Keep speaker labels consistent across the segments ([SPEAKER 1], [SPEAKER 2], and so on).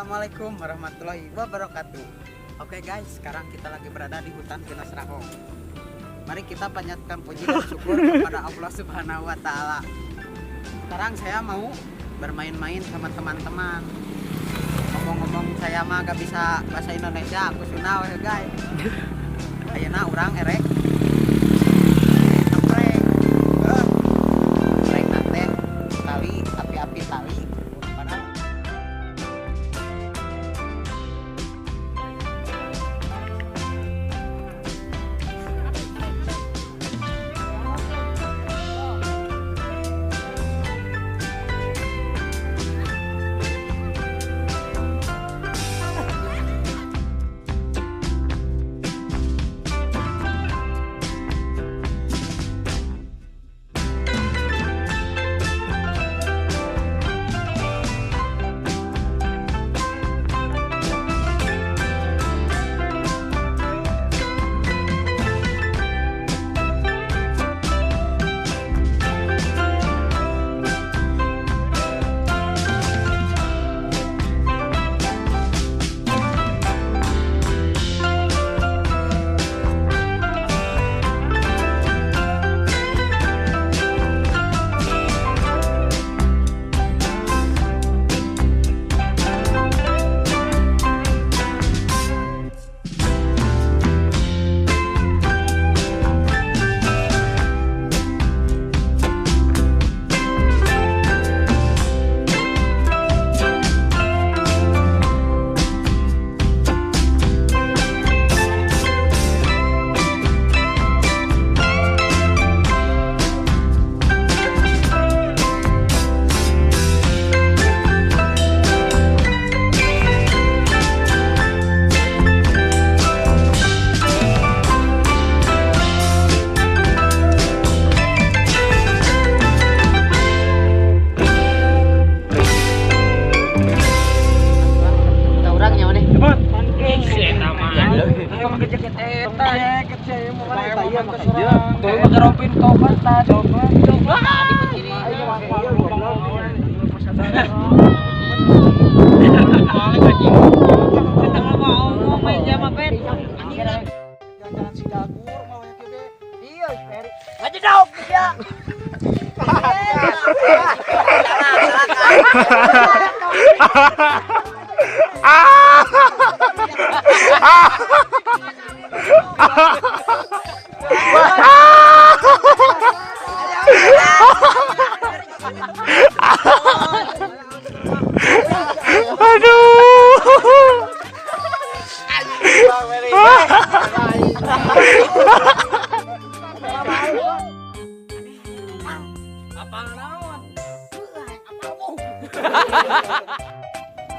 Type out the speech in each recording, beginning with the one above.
[SPEAKER 1] Assalamualaikum warahmatullahi wabarakatuh. Oke guys, sekarang kita lagi berada di hutan Kinas Rahong. Mari kita panjatkan puji dan syukur kepada Allah Subhanahu wa Ta'ala. Sekarang saya mau bermain-main sama teman-teman. Ngomong-ngomong saya mah gak bisa bahasa Indonesia, aku Sunda ya guys. Ayeuna urang erek ngepreng. Preng teh tali api-api tali.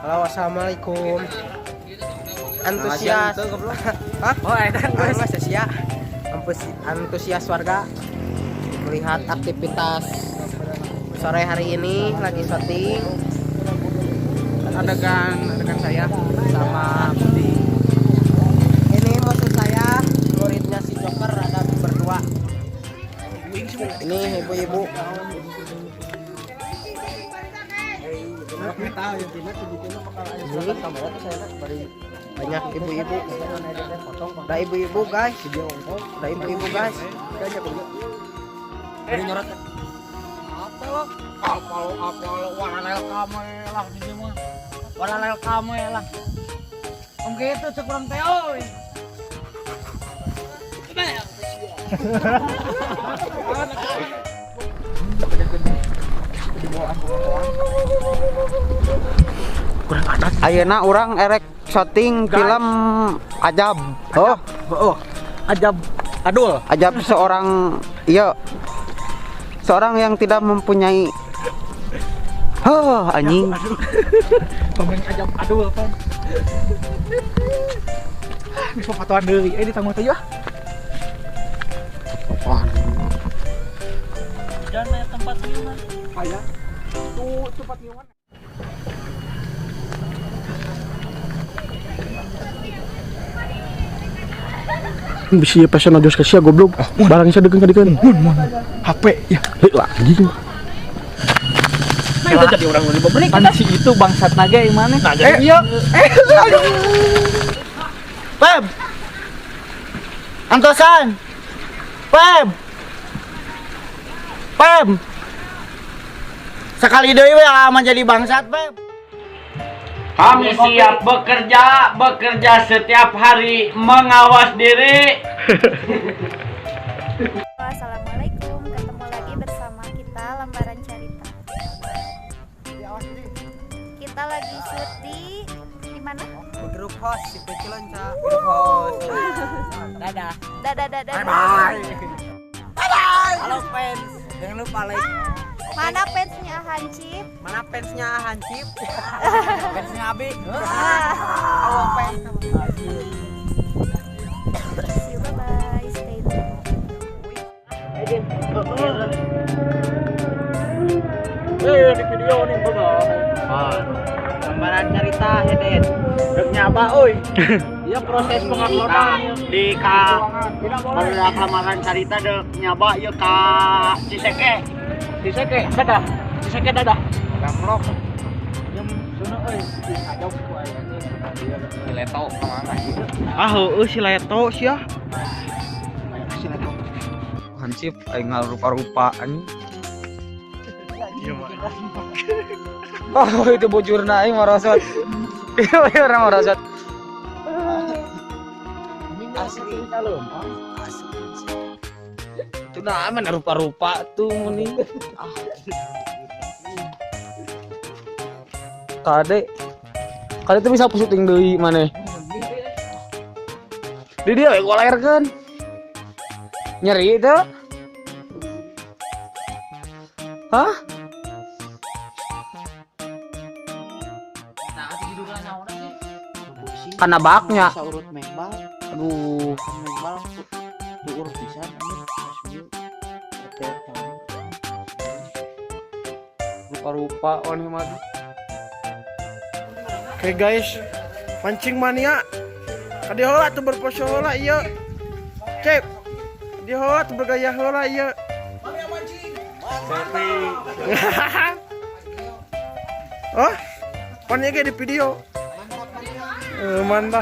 [SPEAKER 2] Halo, assalamualaikum. Antusias. Hah? Oh, antusias warga melihat aktivitas sore hari ini lagi syuting. Adegan saya sama Budi. Ini musuh saya, muridnya si Joker, ada berdua. Ini ibu-ibu. Banyak ibu-ibu. Ada ibu-ibu guys. Ada ibu-ibu guys.
[SPEAKER 3] Apa lo warna kamelah di sini mah. Warna kamelah. Gitu cek kurang teh oi.
[SPEAKER 1] Ayeuna urang erek syuting film Ajab.
[SPEAKER 3] Ajab adul.
[SPEAKER 1] Ajab seorang yang tidak mempunyai anjing.
[SPEAKER 3] Pemain ajab adul kan. Bisa patuan deui ditanggung teh ya. Jangan tempat minuman. Aya. Tuh tempat minuman.
[SPEAKER 2] Bisa passion aja kasih goblok. Barangnya saya degen kadikeun.
[SPEAKER 3] HP ya.
[SPEAKER 2] Lagi.
[SPEAKER 3] Itu jadi orang lima menit kan si itu bangsat naga yang mana? Nah, jadi iya. Peb. Antosan. Peb. Peb. Sekali deui we aman jadi bangsat, Peb.
[SPEAKER 4] Kami siap bekerja setiap hari, mengawas diri.
[SPEAKER 5] Assalamualaikum, ketemu lagi bersama kita Lembaran Carita. Kita lagi shoot di mana?
[SPEAKER 1] Grup host si Pecilonca. Grup host. Dadah.
[SPEAKER 5] Dadah.
[SPEAKER 1] Halo fans, jangan lupa like.
[SPEAKER 5] Mana fansnya Hancip?
[SPEAKER 1] Mana fansnya Hancip? Fansnya Abi.
[SPEAKER 5] Ah.
[SPEAKER 1] Halo fans.
[SPEAKER 5] See you, bye-bye, stay tuned.
[SPEAKER 3] Di video nih bagus.
[SPEAKER 1] Lembaran Carita Heden.
[SPEAKER 3] Dek nyaba euy.
[SPEAKER 4] Ya proses penguploadan di ka barudak lamaran carita dek nyaba ieu ka Ciseke.
[SPEAKER 3] Ciseke dadah.
[SPEAKER 4] Gamrok.
[SPEAKER 3] Yang sono euy. Ajau ku aya
[SPEAKER 4] Si Leto kemana?
[SPEAKER 2] Ah heueuh si Leto sia.
[SPEAKER 1] Hancip aing rupa-rupa anjing.
[SPEAKER 3] Oh, itu bujurna aing marosot. Itu orang marosot.
[SPEAKER 1] Asli.
[SPEAKER 3] Itu nama rupa-rupa tuh muni. Kade tuh bisa syuting deui maneh. Di dia we golerkeun. Nyeri itu? Hah? Karena baknya.
[SPEAKER 1] Saurut mengbal.
[SPEAKER 3] Aduh.
[SPEAKER 1] Mengbal tuur pisan anjing.
[SPEAKER 3] Rupa-rupa on mah.
[SPEAKER 2] Oke guys, mancing mania. Kadi heula tuh berpose heula ieu. Cep. Di heula tuh bergaya heula ieu. Oh, pannya ge di video. Mantap.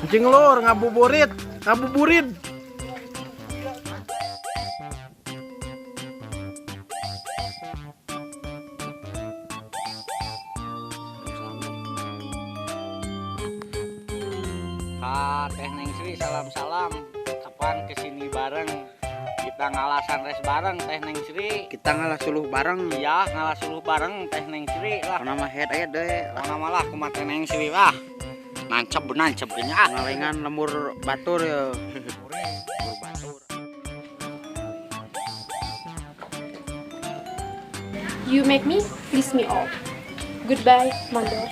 [SPEAKER 2] Mancing lur, ngabuburit.
[SPEAKER 4] Teh Neng Sri salam-salam. Kapan kesini bareng? Kita ngalasan res bareng Teh Neng Sri.
[SPEAKER 1] Kita ngalah suluh bareng.
[SPEAKER 4] Iya, ngalah suluh bareng Teh Neng Sri lah.
[SPEAKER 1] Nama head aya deui.
[SPEAKER 4] Nama lah kumaha Teh Neng Sri lah. Nancep nya ah.
[SPEAKER 1] Ngalengan lemur batur ya.
[SPEAKER 6] You make me piss me off. Goodbye, Mandor.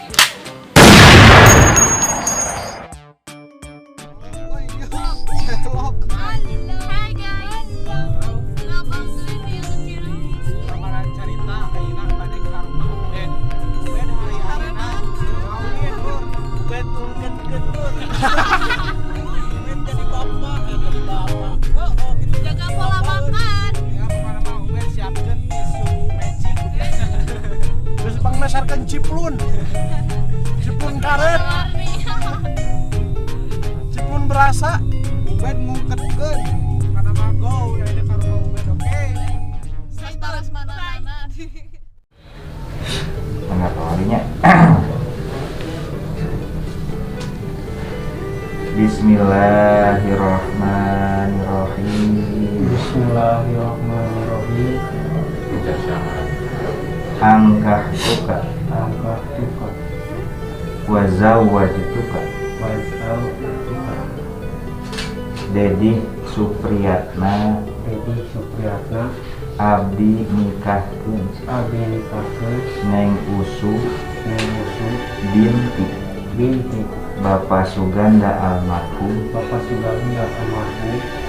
[SPEAKER 5] Jaga pola makan.
[SPEAKER 2] Terus pangmesarkeun ciplun karet. Ciplun berasa.
[SPEAKER 1] Ubed ngungketkeun. Kana mago ya ada karo ubed oke.
[SPEAKER 5] Saya balas mana-mana.
[SPEAKER 4] Enggak tahunya. Bismillahirrahmanirrahim.
[SPEAKER 3] Bismillahirrahmanirrahim.
[SPEAKER 4] Angkah tuka wazawwajtuka Dedi Supriyatna abdi nikahkeun Neng Usu binti Bapak Suganda almarhum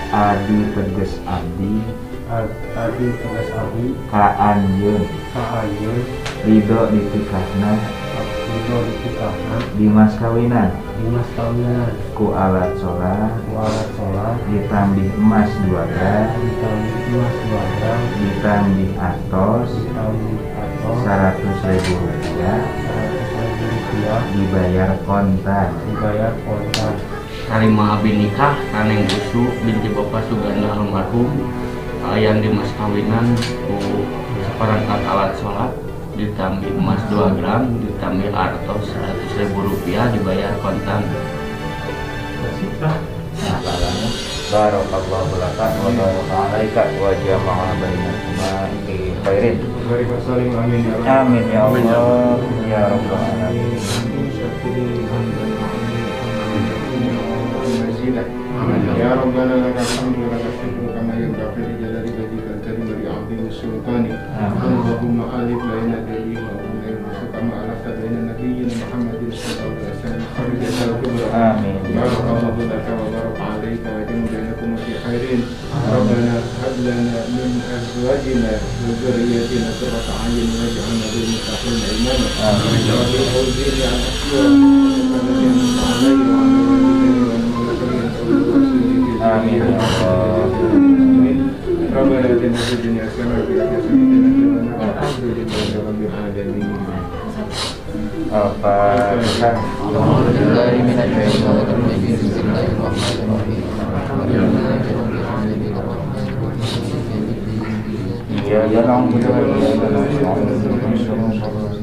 [SPEAKER 4] Adi teges abdi ka anjeun ridho ditikahna
[SPEAKER 7] di mas kawinan ku alat sholat ditambih emas 2 gram ditambih atos 100.000 rupiah dibayar kontan.
[SPEAKER 8] Salima abi nikah kaneng usu binti bapak Suganda almarhum yang di mas kawinan ku seperangkat alat sholat ditambih emas 2 gram ditambih artos 100.000 rupiah dibayar kontan.
[SPEAKER 7] Barakallahu laka wa baraka alaika wa jama'a bainakuma fi khairin. Amin ya Allah ya rabbal alamin.
[SPEAKER 9] يا ربنا لك الحمد ولك الشكر كما ينبغي لجلال وجهك الكريم ولعظيم سلطانك. اللهم الف بين يديه وبين كما الفت بين نبينا محمد صلى الله عليه وسلم خرجت الكبرى.
[SPEAKER 7] Amin.
[SPEAKER 9] بارك الله لك وبارك عليك وجمع بينكم في خيرين. ربنا هب لنا من ازواجنا وذرياتنا قرة اعين واجعلنا للمتقين اماما. رب اوزعني عن اشياء التي انعمت علي وعلى
[SPEAKER 7] Amin ya Allah.
[SPEAKER 9] ربنا آتنا في الدنيا حسنة وفي الآخرة حسنة والحمد لله رب العالمين.
[SPEAKER 7] Al-Fatihah. A'udzubillahi minasyaitonir rajim. Bismillahirrahmanirrahim. Iyyaka na'budu wa iyyaka nasta'in.